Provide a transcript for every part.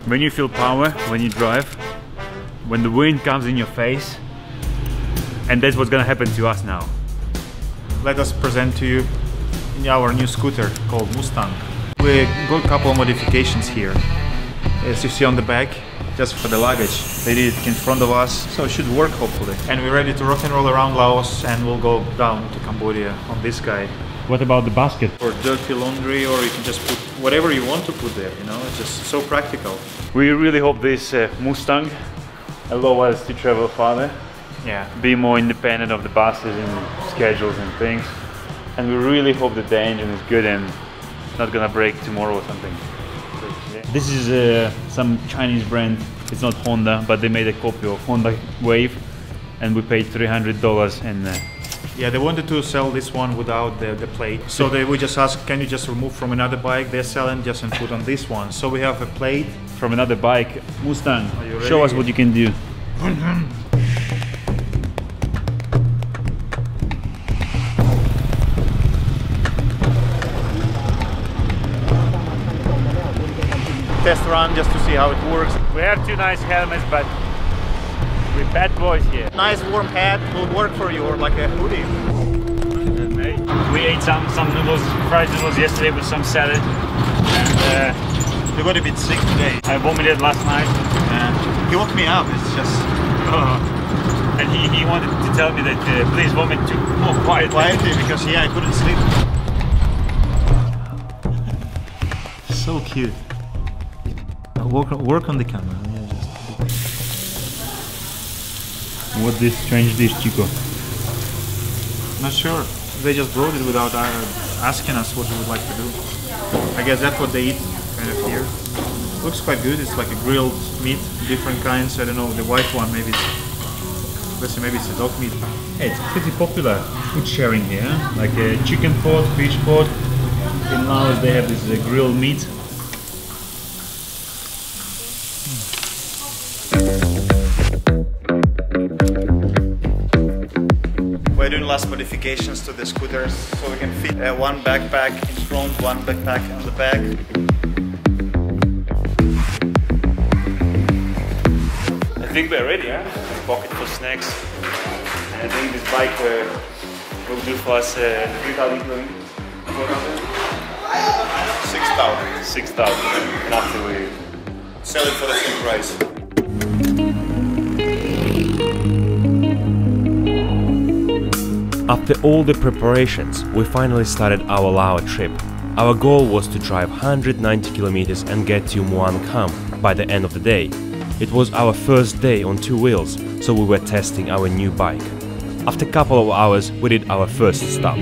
When you feel power, when you drive, when the wind comes in your face, and that's what's gonna happen to us now. Let us present to you our new scooter called Mustang. We got a couple of modifications here. As you see on the back, just for the luggage. They did it in front of us, so it should work hopefully. And we're ready to rock and roll around Laos, and we'll go down to Cambodia on this guy. What about the basket? For dirty laundry, or you can just put whatever you want to put there, you know, it's just so practical. We really hope this Mustang allow us to travel farther. Yeah. Be more independent of the buses and schedules and things. And we really hope that the engine is good and not gonna break tomorrow or something. This is some Chinese brand. It's not Honda, but they made a copy of Honda Wave, and we paid $300 and yeah, they wanted to sell this one without the plate. So we just asked, can you just remove from another bike they're selling just and put on this one? So we have a plate. From another bike. Mustang, show us what you can do. Test run just to see how it works. We have two nice helmets, but we're bad boys here. Nice warm hat will work for you, or like a hoodie. We ate some noodles, fried noodles yesterday with some salad, and you got a bit sick today. I vomited last night. He woke me up. It's just. And he wanted to tell me that please vomit more quietly. Quietly, because yeah, I couldn't sleep. So cute. Work on the camera. Yeah, just. What this strange dish, Chico? Not sure. They just brought it without asking us what we would like to do. I guess that's what they eat kind of here. Looks quite good. It's like a grilled meat, different kinds. I don't know, the white one maybe it's, let's say maybe it's a dog meat. Hey, it's pretty popular food sharing here, like a chicken pot, fish pot. In Laos they have this grilled meat. We're doing last modifications to the scooters so we can fit one backpack in front, one backpack on the back. I think we're ready, huh? Pocket for snacks. And I think this bike will do for us 3,000 kilometers. 6,000. 6,000, and after we sell it for the same price. After all the preparations, we finally started our Lao trip. Our goal was to drive 190 kilometers and get to Muan Kham by the end of the day. It was our first day on two wheels, so we were testing our new bike. After a couple of hours, we did our first stop.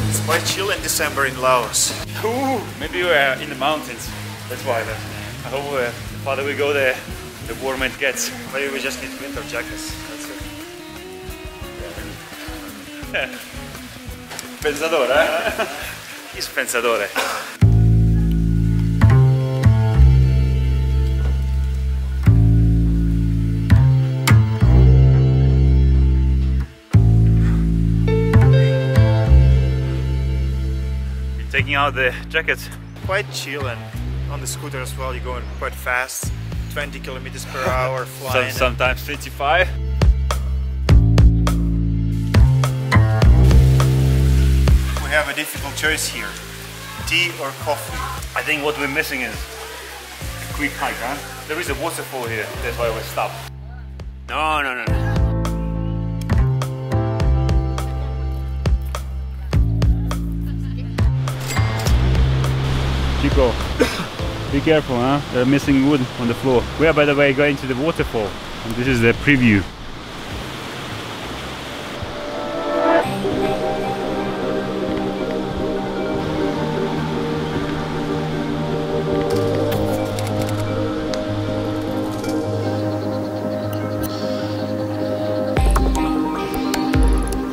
It's quite chill in December in Laos. Ooh, maybe we're in the mountains. That's why. I hope the farther we go there, the warmer it gets. Maybe we just need winter jackets. That's it. Pensador, eh? He's pensador. You're taking out the jackets. Quite chill, and on the scooter as well, you're going quite fast. 20 kilometers per hour flying. Sometimes 25. We have a difficult choice here. Tea or coffee? I think what we're missing is a quick hike, huh? There is a waterfall here, that's why we stopped. No. Chico, be careful, huh? They're missing wood on the floor. We are, by the way, going to the waterfall, and this is the preview.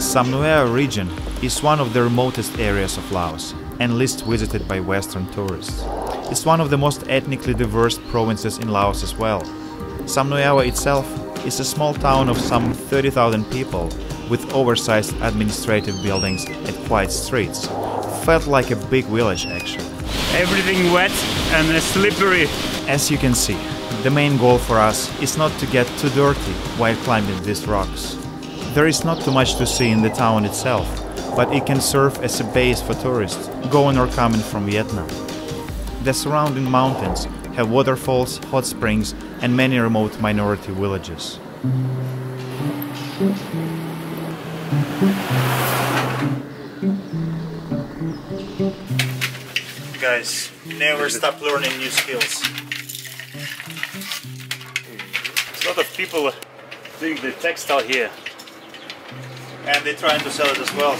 Sam Nuea region is one of the remotest areas of Laos and least visited by Western tourists. It's one of the most ethnically diverse provinces in Laos as well. Sam Nuea itself is a small town of some 30,000 people with oversized administrative buildings and quiet streets. Felt like a big village actually. Everything wet and slippery. As you can see, the main goal for us is not to get too dirty while climbing these rocks. There is not too much to see in the town itself, but it can serve as a base for tourists going or coming from Vietnam. The surrounding mountains have waterfalls, hot springs, and many remote minority villages. You guys never stop learning new skills. There's a lot of people doing the textile here. And they're trying to sell it as well.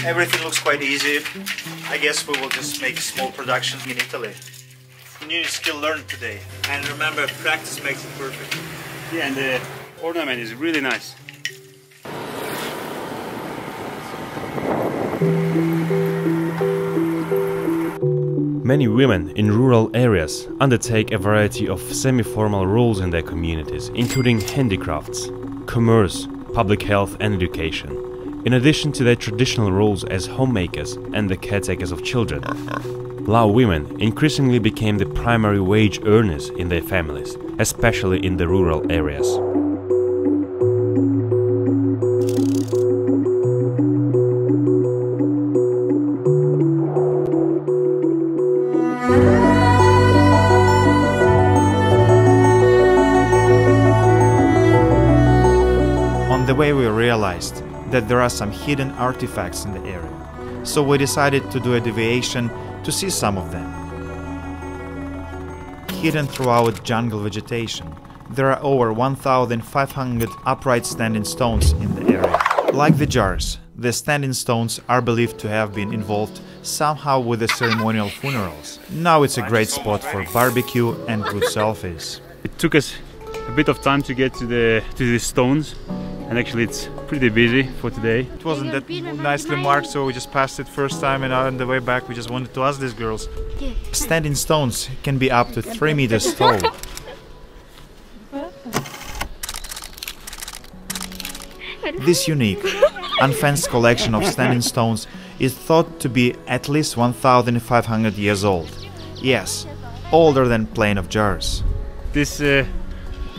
Everything looks quite easy. I guess we will just make small productions in Italy. New skill learned today. And remember, practice makes it perfect. Yeah, and the ornament is really nice. Many women in rural areas undertake a variety of semi-formal roles in their communities, including handicrafts, commerce, public health and education, in addition to their traditional roles as homemakers and the caretakers of children. Lao women increasingly became the primary wage earners in their families, especially in the rural areas. On the way we realized that there are some hidden artifacts in the area, so we decided to do a deviation to see some of them. Hidden throughout jungle vegetation, there are over 1,500 upright standing stones in the area. Like the jars, the standing stones are believed to have been involved somehow with the ceremonial funerals. Now it's a great spot for barbecue and good selfies. It took us a bit of time to get to the stones, and actually it's pretty busy for today. It wasn't that nicely marked, so we just passed it first time, and on the way back we just wanted to ask these girls. Standing stones can be up to 3 meters tall. This unique, unfenced collection of standing stones is thought to be at least 1,500 years old. Yes, older than plain of jars. This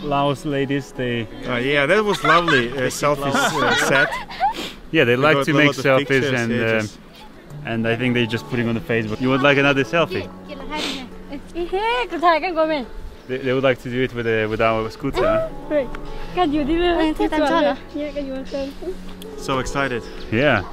Laos ladies, they... yeah, that was lovely selfies set. Yeah, they like to make selfies pictures, and I think they're just putting on the Facebook. You would like another selfie? They would like to do it with our scooter, huh? So excited. Yeah.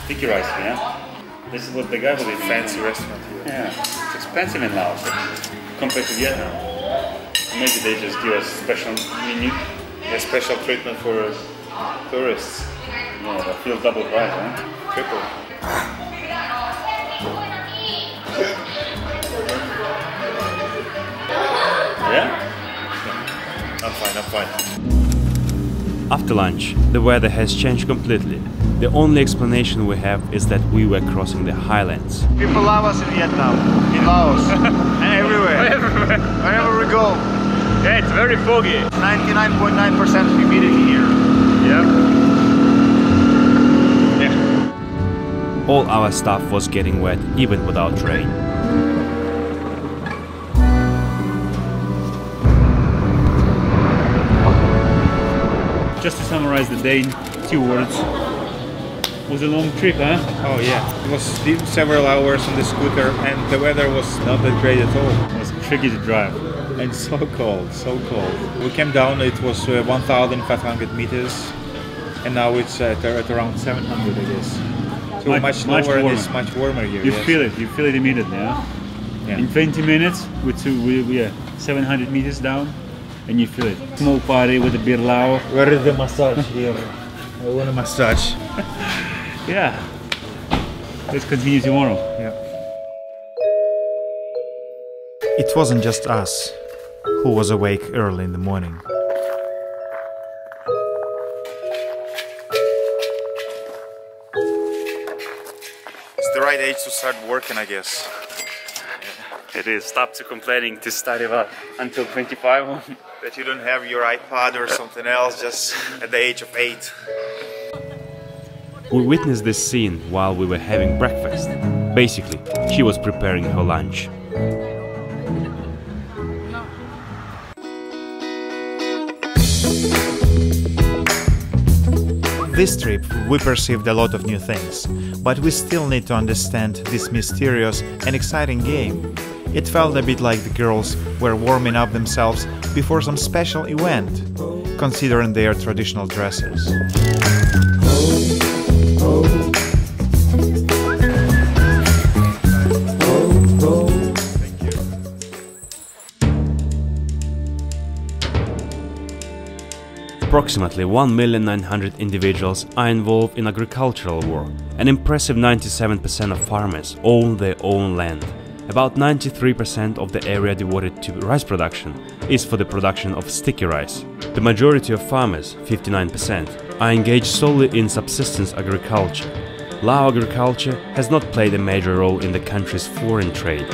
Sticky rice, yeah? This is what the guy will eat. Fancy restaurant here. Yeah, it's expensive in Laos compared to Vietnam. Maybe they just give us special menu. A special treatment for tourists. Yeah, they feel double price, huh? Triple. Yeah? I'm fine. After lunch, the weather has changed completely. The only explanation we have is that we were crossing the highlands. People love us in Vietnam, in Laos, and everywhere. Wherever we go. Yeah, it's very foggy. 99.9% humidity here. Yeah. All our stuff was getting wet even without rain. Just to summarize the day in 2 words, it was a long trip, huh? Oh yeah, it was several hours on the scooter and the weather was not that great at all. It was tricky to drive. And so cold, so cold. We came down, it was 1,500 meters and now it's at around 700, I guess. go much lower, warmer. it's much warmer here. You yes. feel it immediately, yeah? Yeah. In 20 minutes, we are 700 meters down, and you feel it. Small party with a beer Lao. Where is the massage here? I want a massage. Yeah. Let's continue tomorrow. Yeah. It wasn't just us who was awake early in the morning. It's the right age to start working, I guess. It is. Stop to complaining to study about until 25. That you don't have your iPad or something else just at the age of 8. We witnessed this scene while we were having breakfast. Basically, she was preparing her lunch. This trip we perceived a lot of new things, but we still need to understand this mysterious and exciting game. It felt a bit like the girls were warming up themselves before some special event, considering their traditional dresses. Approximately 1,900,000 individuals are involved in agricultural work. An impressive 97% of farmers own their own land. About 93% of the area devoted to rice production is for the production of sticky rice. The majority of farmers, 59%, are engaged solely in subsistence agriculture. Lao agriculture has not played a major role in the country's foreign trade.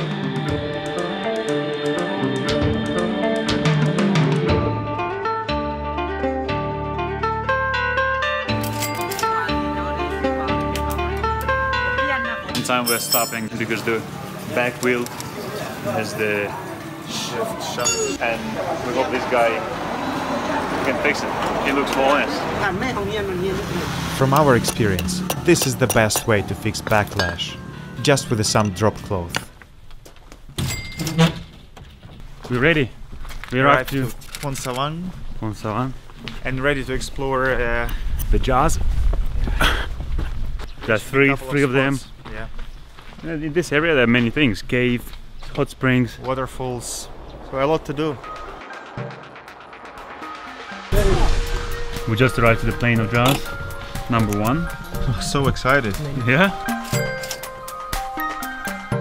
Time we're stopping because the back wheel has the shift, and we hope this guy can fix it. He looks honest. From our experience, this is the best way to fix backlash, just with some drop cloth. We're ready. We're off to Phon Savang Savan. and ready to explore The jars. There are three of them. spots. Yeah. In this area there are many things. Cave, hot springs. Waterfalls, so a lot to do. We just arrived to the plain of jars, number 1. So excited. Yeah.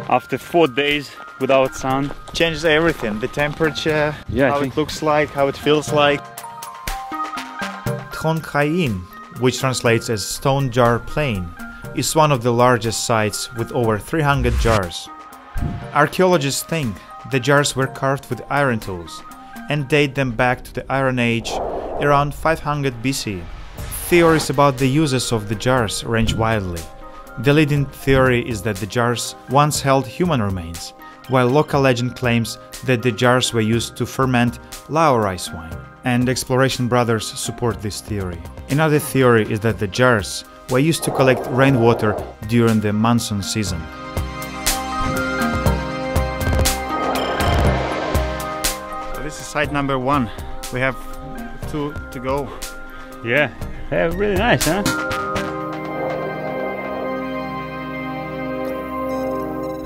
After 4 days without sun. Changes everything, the temperature, Yeah, I how think- it looks like, how it feels like. Thon Khai In, which translates as Stone Jar Plain, is one of the largest sites with over 300 jars. Archaeologists think the jars were carved with iron tools and date them back to the Iron Age around 500 BC. Theories about the uses of the jars range wildly. The leading theory is that the jars once held human remains, while local legend claims that the jars were used to ferment Lao rice wine, and exploration brothers support this theory. Another theory is that the jars were used to collect rainwater during the monsoon season. So this is site number 1. We have 2 to go. Yeah. Yeah, really nice, huh?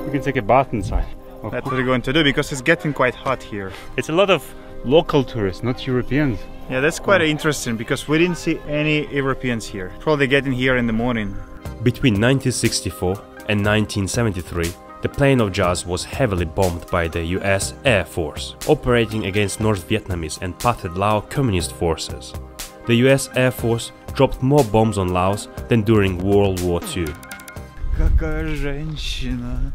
You can take a bath inside. That's what we're going to do because it's getting quite hot here. It's a lot of local tourists, not Europeans. Yeah, that's quite interesting because we didn't see any Europeans here. Probably getting here in the morning. Between 1964 and 1973, the plain of jars was heavily bombed by the US Air Force, operating against North Vietnamese and Pathet Lao communist forces. The US Air Force dropped more bombs on Laos than during World War II. Какая женщина,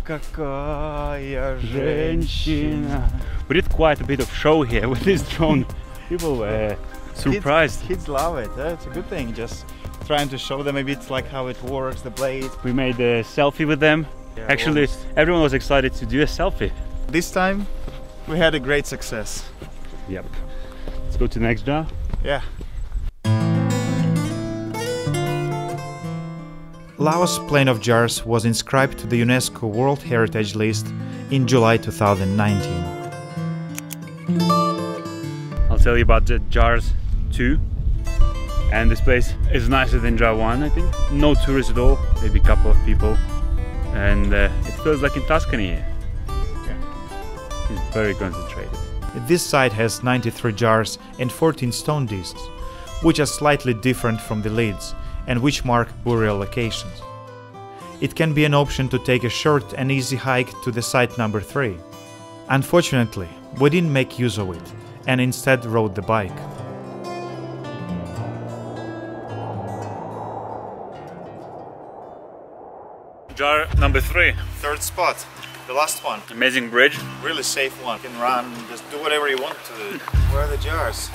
какая женщина. We did quite a bit of show here with this drone. People were surprised. Kids love it. It's a good thing. Just trying to show them a bit like how it works, the blade. We made a selfie with them. Yeah, Actually, almost. everyone was excited to do a selfie. This time we had a great success. Yep. Let's go to the next jar. Yeah. Laos Plain of Jars was inscribed to the UNESCO World Heritage List in July 2019. I'll tell you about the jars too. And this place is nicer than Jar 1, I think. No tourists at all, maybe a couple of people. And it feels like in Tuscany here. Yeah. It's very concentrated. This site has 93 jars and 14 stone discs, which are slightly different from the leads and which mark burial locations. It can be an option to take a short and easy hike to the site number 3. Unfortunately, we didn't make use of it and instead rode the bike. Jar number 3. Third spot, the last one. Amazing bridge. Really safe one. You can run, just do whatever you want to do. Where are the jars?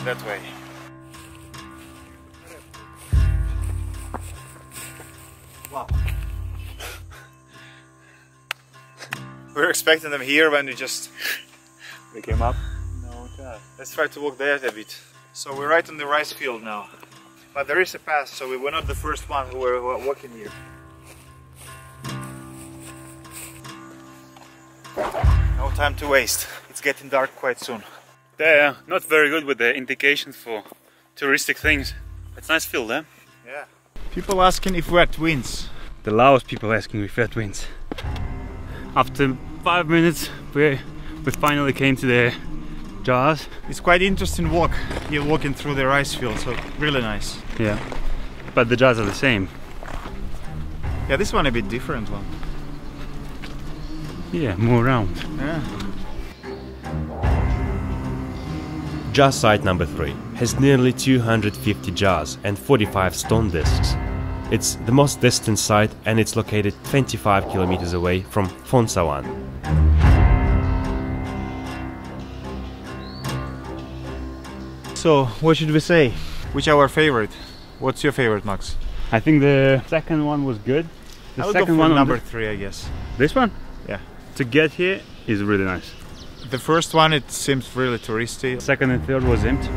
That way. Wow. We were expecting them here when They came up. No chance. Let's try to walk there a bit. So we're right on the rice field now. But there is a path, so we were not the first one who were walking here. No time to waste. It's getting dark quite soon. They're not very good with the indications for touristic things. It's nice field, eh? Yeah. People asking if we had twins. The Laos people asking if we had twins. After 5 minutes, we finally came to the jars. It's quite interesting walk. You're walking through the rice field, so really nice. Yeah, but the jars are the same. Yeah, this one a bit different one. Yeah, more round. Yeah. Jar site number 3 has nearly 250 jars and 45 stone discs. It's the most distant site and it's located 25 kilometers away from Phonsawan. So, what should we say? Which our favorite? What's your favorite, Max? I think the second one was good. The I would go second for one number 3, I guess. This one? Yeah. To get here is really nice. The first one, it seems really touristy. Second and third was empty.